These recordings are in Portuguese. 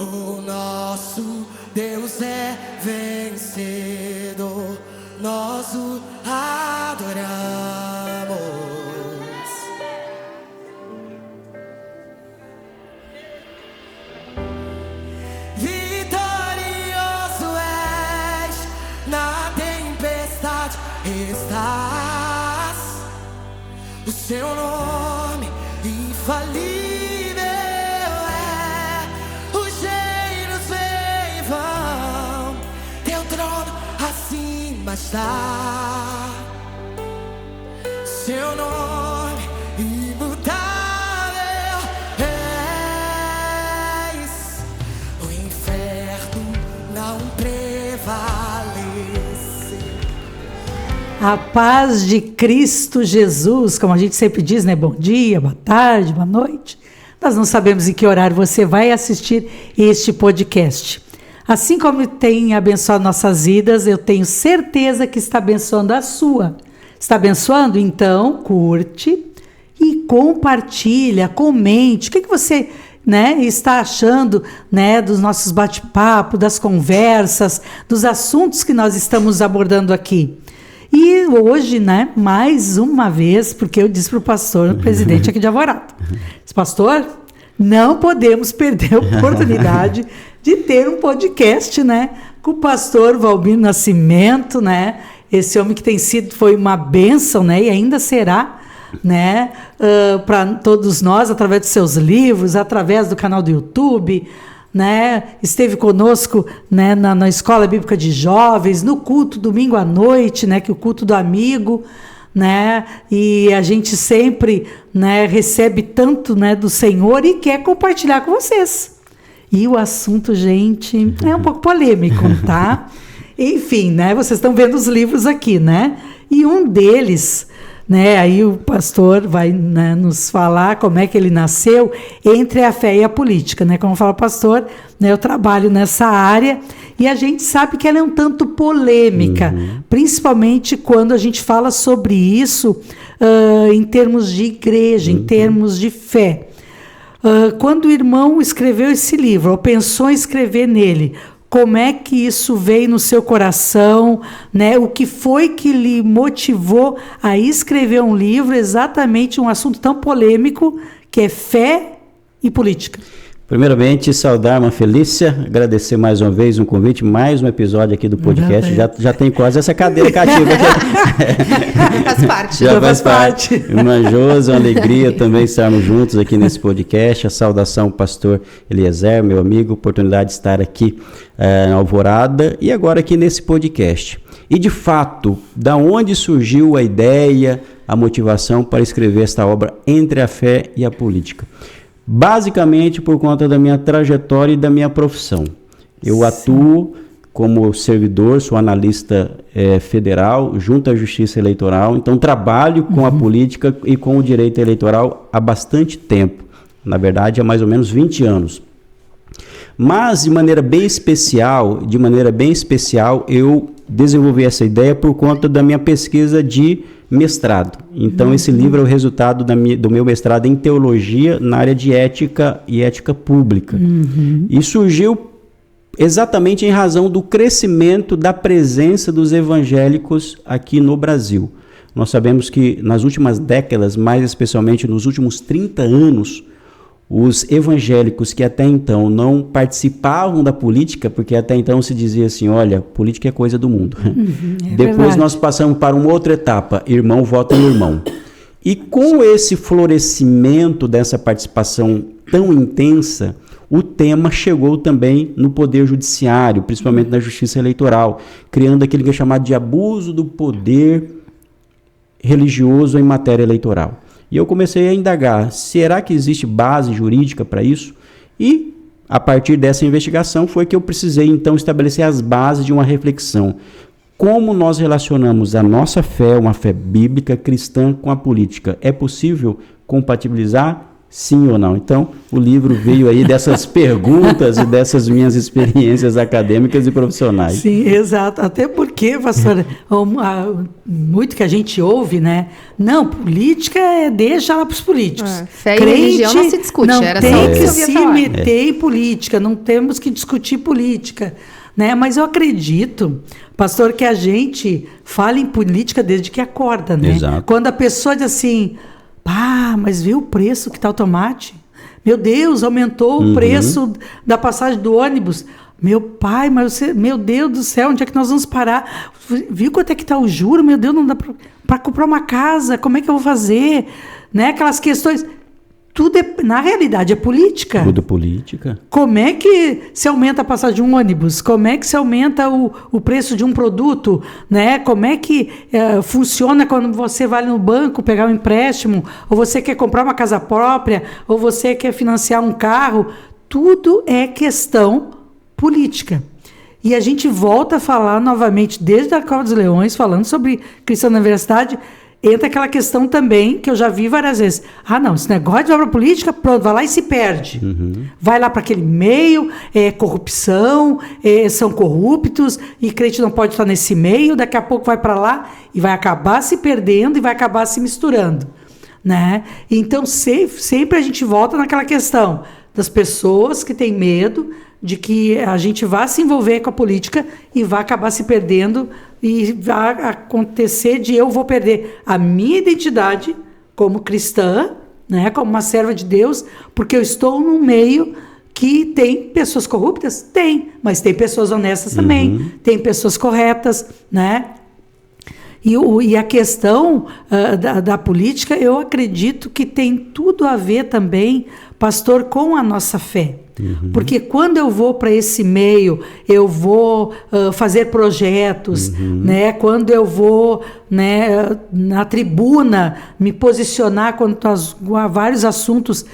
o nosso Deus é vencedor, nós o adoramos. Vitorioso és, na tempestade estás, o seu nome infalível. Está seu nome imutável, és, o inferno não prevalece. A paz de Cristo Jesus, como a gente sempre diz, né? Bom dia, boa tarde, boa noite. Nós não sabemos em que horário você vai assistir este podcast. Assim como tem abençoado nossas vidas, eu tenho certeza que está abençoando a sua. Está abençoando? Então, curte e compartilha, comente. O que você, está achando, dos nossos bate-papos, das conversas, dos assuntos que nós estamos abordando aqui. E hoje, mais uma vez, porque eu disse para o pastor, o presidente aqui de Alvorada, pastor, não podemos perder a oportunidade de ter um podcast, com o pastor Valmir Nascimento, esse homem que foi uma bênção, e ainda será, para todos nós, através dos seus livros, através do canal do YouTube, esteve conosco, na Escola Bíblica de Jovens, no culto domingo à noite, que é o culto do amigo, e a gente sempre, recebe tanto, do Senhor e quer compartilhar com vocês. E o assunto, gente, é um pouco polêmico, tá? Enfim, vocês estão vendo os livros aqui, E um deles, aí o pastor vai nos falar como é que ele nasceu entre a fé e a política, Como fala o pastor, eu trabalho nessa área e a gente sabe que ela é um tanto polêmica, principalmente quando a gente fala sobre isso em termos de igreja, em termos de fé. Quando o irmão escreveu esse livro, ou pensou em escrever nele, como é que isso veio no seu coração, O que foi que lhe motivou a escrever um livro, exatamente um assunto tão polêmico, que é fé e política? Primeiramente, saudar uma Felícia, agradecer mais uma vez um convite, mais um episódio aqui do podcast. Já tem quase essa cadeira cativa aqui. Faz parte. Já faz parte. Irmã Josi, uma alegria também estarmos juntos aqui nesse podcast. A saudação ao pastor Eliezer, meu amigo, oportunidade de estar aqui na Alvorada e agora aqui nesse podcast. E de fato, da onde surgiu a ideia, a motivação para escrever esta obra Entre a Fé e a Política? Basicamente por conta da minha trajetória e da minha profissão. Eu atuo como servidor, sou analista federal junto à Justiça Eleitoral, então trabalho com a política e com o direito eleitoral há bastante tempo, na verdade há mais ou menos 20 anos. Mas de maneira bem especial, eu desenvolvi essa ideia por conta da minha pesquisa de mestrado. Então, esse livro é o resultado do meu mestrado em teologia na área de ética e ética pública. E surgiu exatamente em razão do crescimento da presença dos evangélicos aqui no Brasil. Nós sabemos que nas últimas décadas, mais especialmente nos últimos 30 anos, os evangélicos que até então não participavam da política, porque até então se dizia assim, olha, política é coisa do mundo. Depois verdade. Nós passamos para uma outra etapa, irmão vota no irmão. E com esse florescimento dessa participação tão intensa, o tema chegou também no Poder Judiciário, principalmente na Justiça Eleitoral, criando aquele que é chamado de abuso do poder religioso em matéria eleitoral. E eu comecei a indagar, será que existe base jurídica para isso? E, a partir dessa investigação, foi que eu precisei, então, estabelecer as bases de uma reflexão. Como nós relacionamos a nossa fé, uma fé bíblica cristã, com a política? É possível compatibilizar? sim ou não? Então, o livro veio aí dessas perguntas e dessas minhas experiências acadêmicas e profissionais. Sim, exato. Até porque, pastor, muito que a gente ouve, né? Não, política deixa lá para os políticos. Fé e religião não se discute. Não era tem só que que se meter em política, não temos que discutir política. Né? Mas eu acredito, pastor, que a gente fala em política desde que acorda, né? Exato. Quando a pessoa diz assim, mas viu o preço que está o tomate? Meu Deus, aumentou o preço da passagem do ônibus. Meu pai, meu Deus do céu, onde é que nós vamos parar? Viu quanto é que está o juro? Meu Deus, não dá para comprar uma casa, como é que eu vou fazer? Né? Aquelas questões... Tudo na realidade, é política. Tudo política. Como é que se aumenta a passagem de um ônibus? Como é que se aumenta o preço de um produto? Né? Como é que funciona quando você vai no banco pegar um empréstimo? Ou você quer comprar uma casa própria? Ou você quer financiar um carro? Tudo é questão política. E a gente volta a falar novamente, desde a Cova dos Leões, falando sobre cristão na universidade, entra aquela questão também, que eu já vi várias vezes. Não, esse negócio de vai para a política, pronto, vai lá e se perde. Vai lá para aquele meio, corrupção, são corruptos, e crente não pode estar nesse meio, daqui a pouco vai para lá e vai acabar se perdendo e vai acabar se misturando. Né? Então, sempre a gente volta naquela questão das pessoas que têm medo de que a gente vá se envolver com a política e vá acabar se perdendo e vai acontecer de eu vou perder a minha identidade como cristã, né, como uma serva de Deus, porque eu estou num meio que tem pessoas corruptas? Tem, mas tem pessoas honestas também, tem pessoas corretas, né? E a questão da política, eu acredito que tem tudo a ver também, pastor, com a nossa fé. Porque quando eu vou para esse meio, eu vou fazer projetos, né? Quando eu vou, né, na tribuna me posicionar quanto a vários assuntos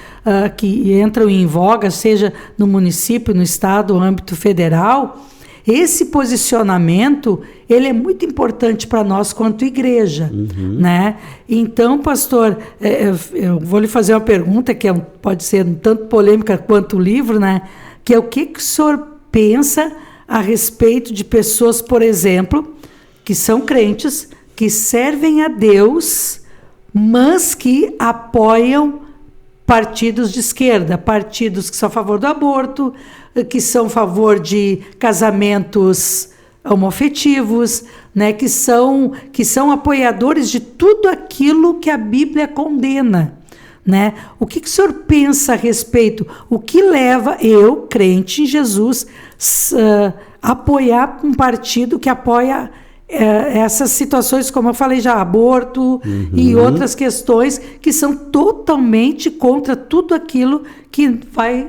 que entram em voga, seja no município, no estado, no âmbito federal, esse posicionamento, ele é muito importante para nós quanto igreja, né? Então, pastor, eu vou lhe fazer uma pergunta que pode ser tanto polêmica quanto o livro, né? Que é o que o senhor pensa a respeito de pessoas, por exemplo, que são crentes, que servem a Deus, mas que apoiam partidos de esquerda, partidos que são a favor do aborto, que são a favor de casamentos homoafetivos, né, que são apoiadores de tudo aquilo que a Bíblia condena. Né? O que o senhor pensa a respeito? O que leva eu, crente em Jesus, a apoiar um partido que apoia essas situações, como eu falei já, aborto e outras questões que são totalmente contra tudo aquilo que vai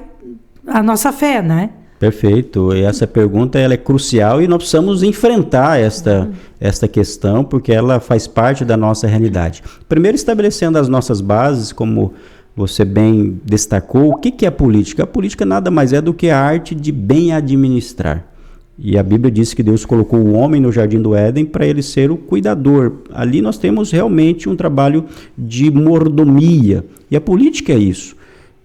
a nossa fé, né? Perfeito. E essa pergunta ela é crucial e nós precisamos enfrentar esta questão porque ela faz parte da nossa realidade. Primeiro, estabelecendo as nossas bases, como você bem destacou, o que é a política? A política nada mais é do que a arte de bem administrar. E a Bíblia diz que Deus colocou o homem no jardim do Éden para ele ser o cuidador. Ali nós temos realmente um trabalho de mordomia. E a política é isso.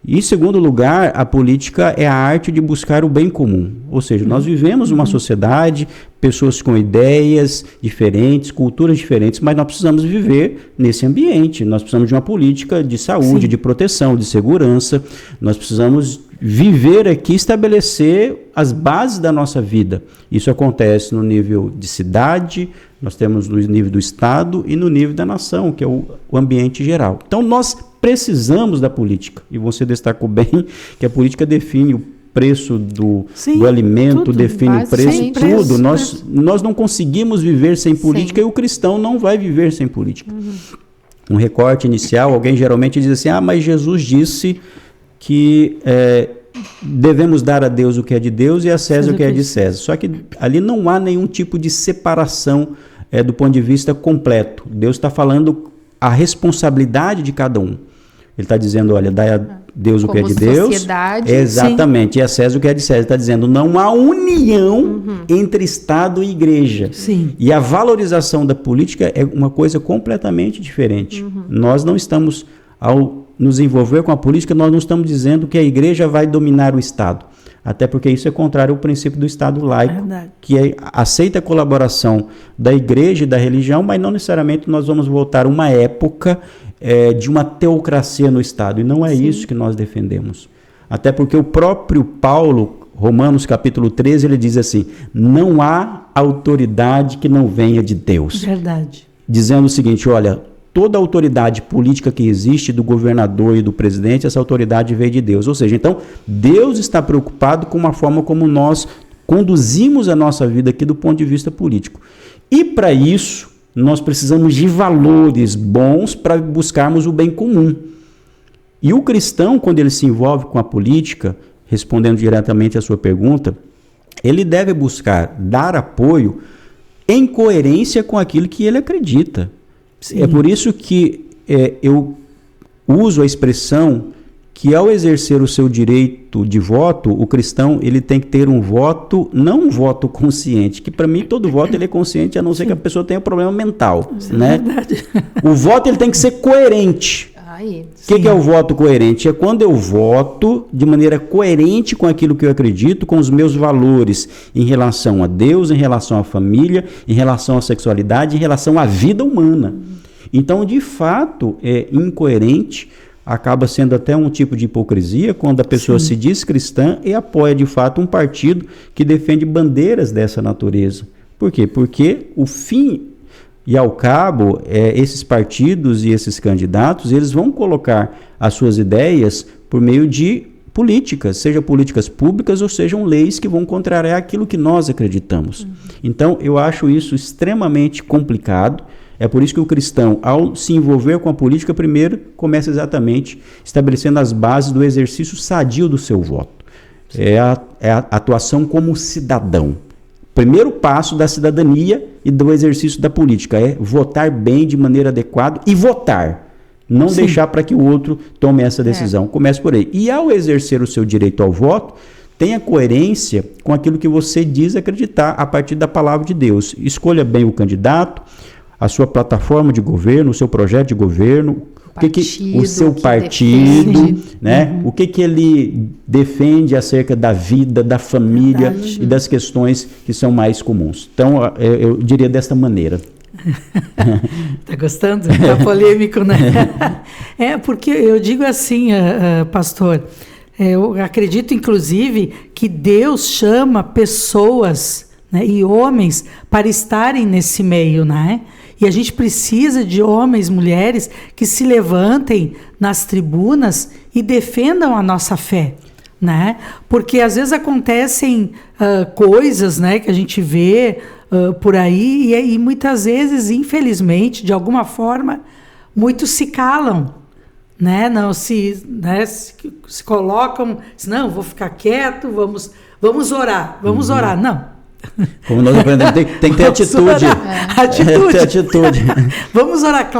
E, em segundo lugar, a política é a arte de buscar o bem comum. Ou seja, nós vivemos uma sociedade, pessoas com ideias diferentes, culturas diferentes, mas nós precisamos viver nesse ambiente. Nós precisamos de uma política de saúde, de proteção, de segurança. Nós precisamos viver aqui, estabelecer as bases da nossa vida. Isso acontece no nível de cidade, nós temos no nível do Estado e no nível da nação, que é o ambiente geral. Então, nós precisamos da política. E você destacou bem que a política define o preço do alimento, tudo, define o preço, tudo. Nós não conseguimos viver sem política e o cristão não vai viver sem política. Um recorte inicial, alguém geralmente diz assim, mas Jesus disse que devemos dar a Deus o que é de Deus e a César o que é de César. Só que ali não há nenhum tipo de separação do ponto de vista completo. Deus está falando a responsabilidade de cada um. Ele está dizendo, olha, dá a Deus o que é de Deus. Exatamente. E a César o que é de César. Ele está dizendo, não há união entre Estado e igreja. E a valorização da política é uma coisa completamente diferente. Nós não estamos, ao nos envolver com a política, nós não estamos dizendo que a igreja vai dominar o Estado. Até porque isso é contrário ao princípio do Estado laico, que aceita a colaboração da igreja e da religião, mas não necessariamente nós vamos voltar a uma época de uma teocracia no Estado. E não é isso que nós defendemos. Até porque o próprio Paulo, Romanos capítulo 13, ele diz assim, não há autoridade que não venha de Deus. Verdade. Dizendo o seguinte, olha, toda a autoridade política que existe, do governador e do presidente, essa autoridade veio de Deus. Ou seja, então, Deus está preocupado com a forma como nós conduzimos a nossa vida aqui do ponto de vista político. E para isso, nós precisamos de valores bons para buscarmos o bem comum. E o cristão, quando ele se envolve com a política, respondendo diretamente à sua pergunta, ele deve buscar dar apoio em coerência com aquilo que ele acredita. Sim. É por isso que eu uso a expressão que ao exercer o seu direito de voto, o cristão ele tem que ter um voto, não um voto consciente, que para mim todo voto ele é consciente, a não ser que a pessoa tenha um problema mental. Né? É verdade. O voto ele tem que ser coerente. O que é o voto coerente? É quando eu voto de maneira coerente com aquilo que eu acredito, com os meus valores em relação a Deus, em relação à família, em relação à sexualidade, em relação à vida humana. Então, de fato, é incoerente, acaba sendo até um tipo de hipocrisia quando a pessoa se diz cristã e apoia de fato um partido que defende bandeiras dessa natureza. Por quê? Porque o fim e ao cabo, esses partidos e esses candidatos, eles vão colocar as suas ideias por meio de políticas, seja políticas públicas ou sejam leis que vão contrariar aquilo que nós acreditamos. Então, eu acho isso extremamente complicado. É por isso que o cristão, ao se envolver com a política, primeiro começa exatamente estabelecendo as bases do exercício sadio do seu voto. É a atuação como cidadão. Primeiro passo da cidadania e do exercício da política é votar bem de maneira adequada e votar. Não deixar para que o outro tome essa decisão. Comece por aí. E ao exercer o seu direito ao voto, tenha coerência com aquilo que você diz acreditar a partir da palavra de Deus. Escolha bem o candidato, a sua plataforma de governo, o seu projeto de governo, o seu partido, né? O que ele defende acerca da vida, da família e das questões que são mais comuns. Então, eu diria desta maneira. Tá gostando? Tá polêmico, né? Porque eu digo assim, pastor, eu acredito inclusive que Deus chama pessoas, né, e homens para estarem nesse meio, né? E a gente precisa de homens, mulheres que se levantem nas tribunas e defendam a nossa fé, né? Porque às vezes acontecem coisas, né, que a gente vê por aí e muitas vezes, infelizmente, de alguma forma, muitos se calam, né? Não se colocam, não, vou ficar quieto, vamos orar, orar. Não. Como nós aprendemos, tem que ter atitude. Atitude. Atitude. Vamos orar,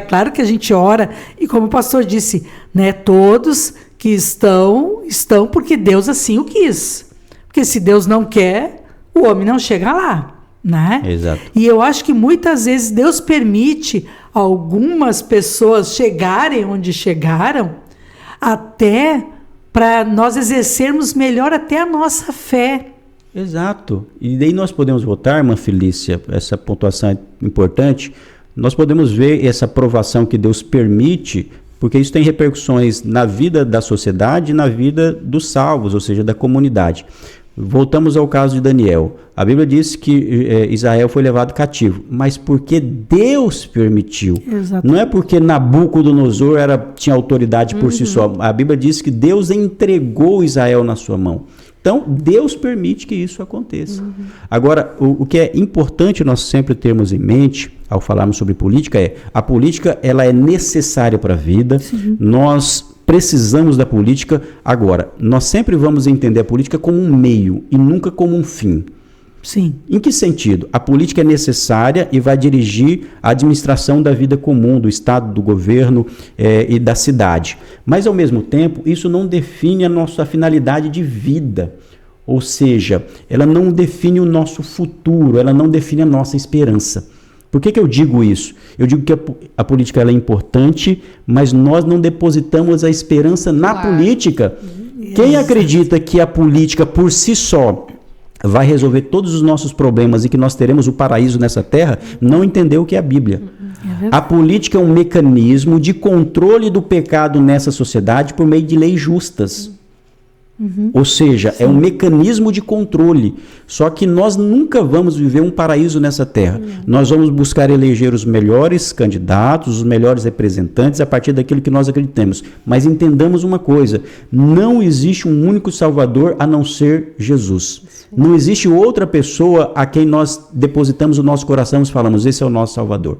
claro que a gente ora. E como o pastor disse, né, todos que estão porque Deus assim o quis. Porque se Deus não quer, o homem não chega lá, né? Exato. E eu acho que muitas vezes Deus permite algumas pessoas chegarem onde chegaram, até para nós exercermos melhor até a nossa fé. Exato. E daí nós podemos votar, irmã Felícia, essa pontuação é importante, nós podemos ver essa aprovação que Deus permite, porque isso tem repercussões na vida da sociedade e na vida dos salvos, ou seja, da comunidade. Voltamos ao caso de Daniel. A Bíblia diz que Israel foi levado cativo, mas porque Deus permitiu. Exatamente. Não é porque Nabucodonosor tinha autoridade por si só. A Bíblia diz que Deus entregou Israel na sua mão. Então, Deus permite que isso aconteça. Agora, o que é importante nós sempre termos em mente, ao falarmos sobre política, a política ela é necessária para a vida. Sim. Nós precisamos da política. Agora, nós sempre vamos entender a política como um meio e nunca como um fim. Sim. Em que sentido? A política é necessária e vai dirigir a administração da vida comum, do Estado, do governo e da cidade. Mas, ao mesmo tempo, isso não define a nossa finalidade de vida. Ou seja, ela não define o nosso futuro, ela não define a nossa esperança. Por que eu digo isso? Eu digo que a política ela é importante, mas nós não depositamos a esperança na política. Quem acredita que a política por si só vai resolver todos os nossos problemas e que nós teremos o paraíso nessa terra, não entendeu o que é a Bíblia. A política é um mecanismo de controle do pecado nessa sociedade por meio de leis justas. Ou seja, é um mecanismo de controle. Só que nós nunca vamos viver um paraíso nessa terra. Nós vamos buscar eleger os melhores candidatos, os melhores representantes a partir daquilo que nós acreditamos. Mas entendamos uma coisa, não existe um único Salvador a não ser Jesus. Não existe outra pessoa a quem nós depositamos o nosso coração e falamos, esse é o nosso Salvador.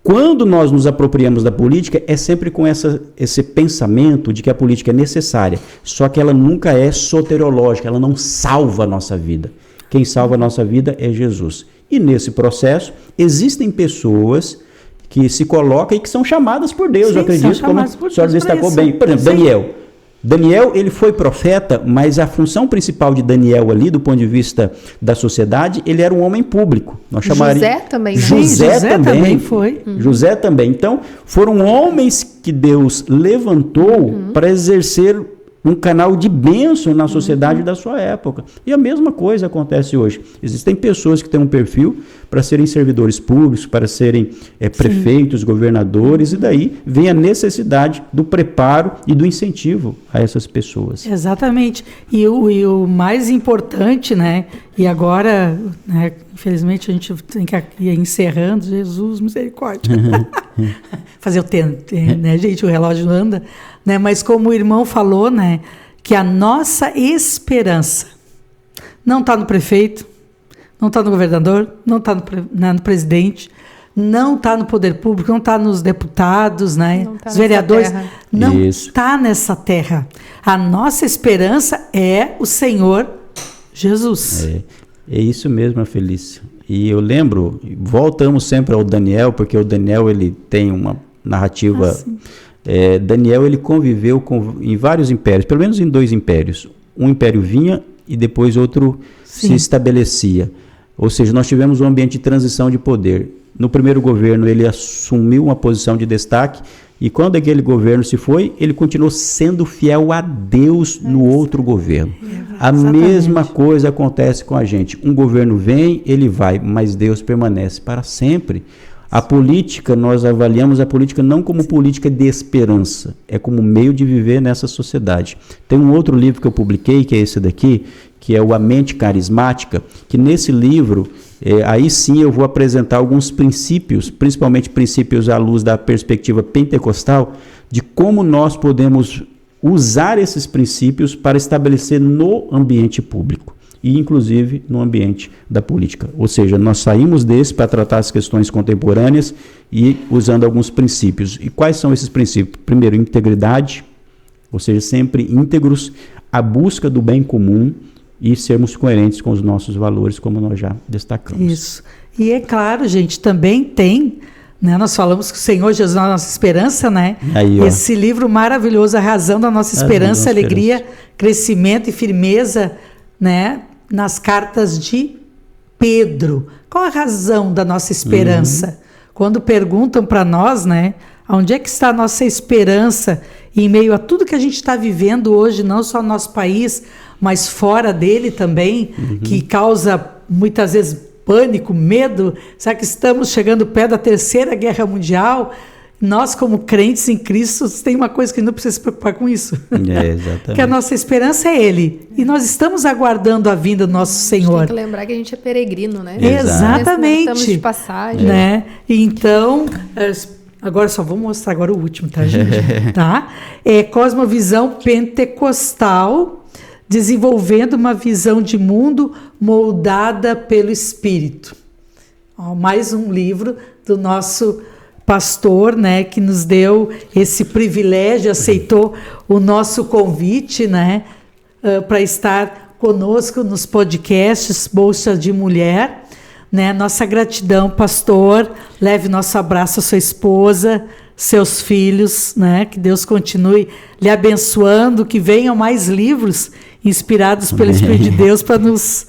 Quando nós nos apropriamos da política, é sempre com esse pensamento de que a política é necessária, só que ela nunca é soteriológica, ela não salva a nossa vida. Quem salva a nossa vida é Jesus. E nesse processo, existem pessoas que se colocam e que são chamadas por Deus, eu acredito, como a senhora destacou bem. Por exemplo, Daniel. Daniel, ele foi profeta, mas a função principal de Daniel ali, do ponto de vista da sociedade, ele era um homem público. Nós chamaríamos... José também. Né? José também foi. José também. Então, foram homens que Deus levantou para exercer um canal de bênção na sociedade da sua época. E a mesma coisa acontece hoje. Existem pessoas que têm um perfil para serem servidores públicos, para serem prefeitos, governadores, e daí vem a necessidade do preparo e do incentivo a essas pessoas. Exatamente. E o mais importante, né? E agora, né, infelizmente, a gente tem que ir encerrando. Jesus, misericórdia. Fazer o tempo, né, gente? O relógio anda. Né? Mas como o irmão falou, né, que a nossa esperança não está no prefeito, não está no governador, não está no presidente, não está no poder público, não está nos deputados, né, os vereadores, não está nessa terra. A nossa esperança é o Senhor Jesus. É isso mesmo, Felícia. E eu lembro, voltamos sempre ao Daniel, porque o Daniel ele tem uma narrativa... Daniel ele conviveu em vários impérios, pelo menos em 2 impérios. Um império vinha e depois outro se estabelecia. Ou seja, nós tivemos um ambiente de transição de poder. No primeiro governo ele assumiu uma posição de destaque e quando aquele governo se foi, ele continuou sendo fiel a Deus no outro governo. A mesma coisa acontece com a gente. Um governo vem, ele vai, mas Deus permanece para sempre. A política, nós avaliamos a política não como política de esperança, é como meio de viver nessa sociedade. Tem um outro livro que eu publiquei, que é esse daqui, que é o A Mente Carismática, que nesse livro, aí sim eu vou apresentar alguns princípios, principalmente princípios à luz da perspectiva pentecostal, de como nós podemos usar esses princípios para estabelecer no ambiente público. E inclusive no ambiente da política. Ou seja, nós saímos desse para tratar as questões contemporâneas e usando alguns princípios. E quais são esses princípios? Primeiro, integridade, ou seja, sempre íntegros, a busca do bem comum e sermos coerentes com os nossos valores, como nós já destacamos. Isso. E é claro, gente, também tem, né, nós falamos que o Senhor Jesus é a nossa esperança, né? Aí, esse livro maravilhoso, A Razão da Nossa Esperança, Alegria, Crescimento e Firmeza, né? Nas cartas de Pedro. Qual a razão da nossa esperança? Quando perguntam para nós, né, onde é que está a nossa esperança em meio a tudo que a gente está vivendo hoje, não só no nosso país, mas fora dele também, que causa muitas vezes pânico, medo. Será que estamos chegando perto da Terceira Guerra Mundial? Nós, como crentes em Cristo, tem uma coisa que não precisa se preocupar com isso. Exatamente. Que a nossa esperança é Ele. E nós estamos aguardando a vinda do nosso Senhor. Tem que lembrar que a gente é peregrino, né? Exatamente. Estamos de passagem. Né? Então, agora só vou mostrar agora o último, tá, gente? Tá? Cosmovisão pentecostal, desenvolvendo uma visão de mundo moldada pelo Espírito. Mais um livro do nosso pastor, né, que nos deu esse privilégio, aceitou o nosso convite, né, para estar conosco nos podcasts Bolsa de Mulher, né? Nossa gratidão, pastor. Leve nosso abraço à sua esposa, seus filhos, né? Que Deus continue lhe abençoando, que venham mais livros inspirados pelo Espírito de Deus para nos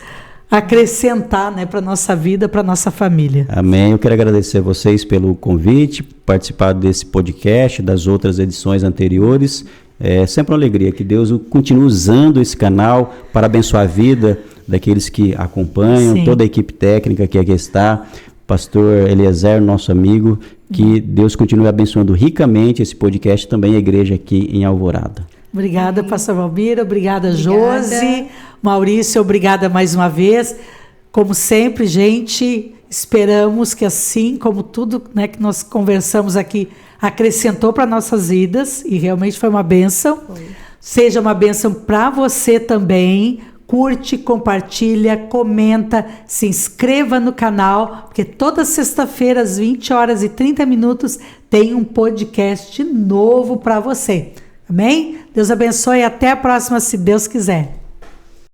acrescentar, né, para nossa vida, para nossa família. Amém. Eu quero agradecer a vocês pelo convite, participar desse podcast, das outras edições anteriores. É sempre uma alegria que Deus continue usando esse canal para abençoar a vida daqueles que acompanham, Sim. toda a equipe técnica que aqui está, pastor Eliezer, nosso amigo, que Deus continue abençoando ricamente esse podcast, também a igreja aqui em Alvorada. Obrigada, pastor Valmira, obrigada, Obrigada. Josi, Maurício, obrigada mais uma vez. Como sempre, gente, esperamos que assim como tudo, né, que nós conversamos aqui acrescentou para nossas vidas, e realmente foi uma bênção, seja uma bênção para você também. Curte, compartilha, comenta, se inscreva no canal, porque toda sexta-feira às 20h30 tem um podcast novo para você. Amém? Deus abençoe e até a próxima, se Deus quiser.